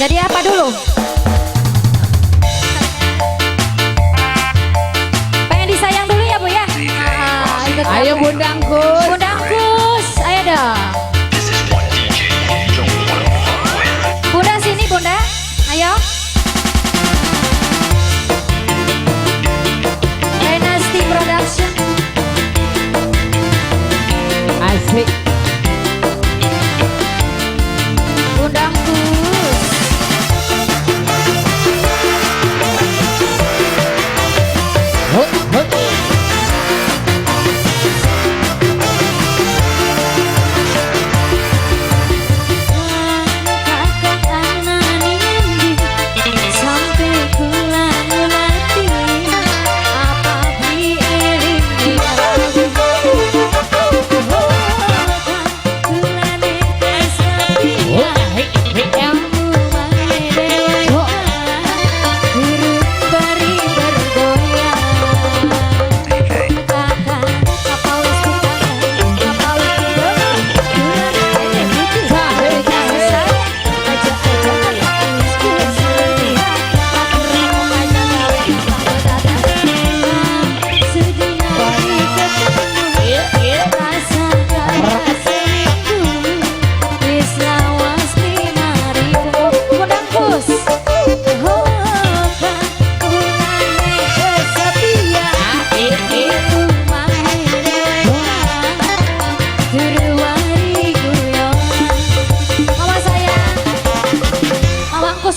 Jadi apa dulu? Pengen disayang dulu ya Bu ya? Ayo Bundangkus. Bundangkus, ayo dong. Bunda sini Bunda, ayo. Dynasty Production. Asik. Bundangkus. Hut, hut.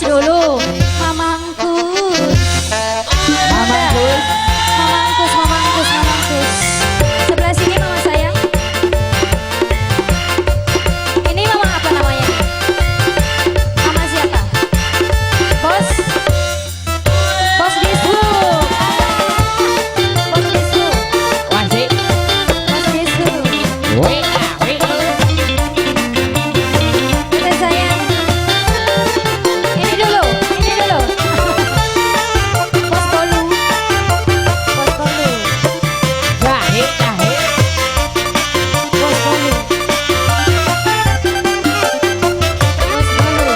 Dulu mamangkus mamangkus sebelah sini mama sayang. Ini mama apa namanya? Mama siapa? Bos Disbu. Bos Disbu. Wasik. Bos Disbu. Kita sayang. Ini dulu. Bos Bolu. Bos Bolu. Jahit, jahit. Bos Bolu. Bos Bolu.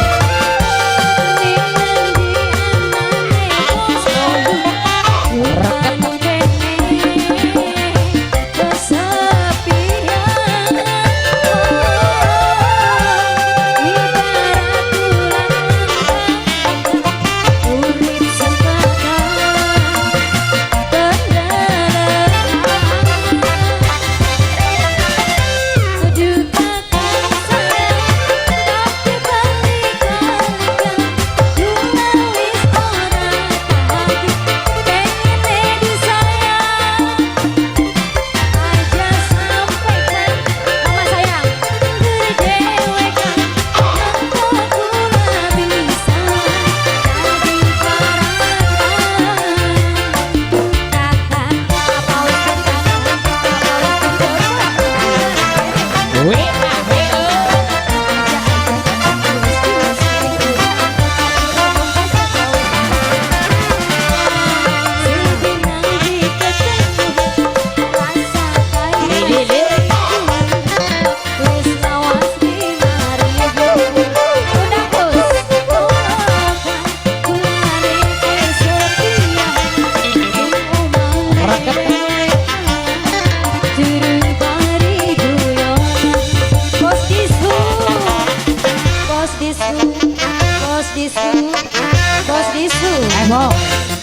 Bos Disbu. Ayo.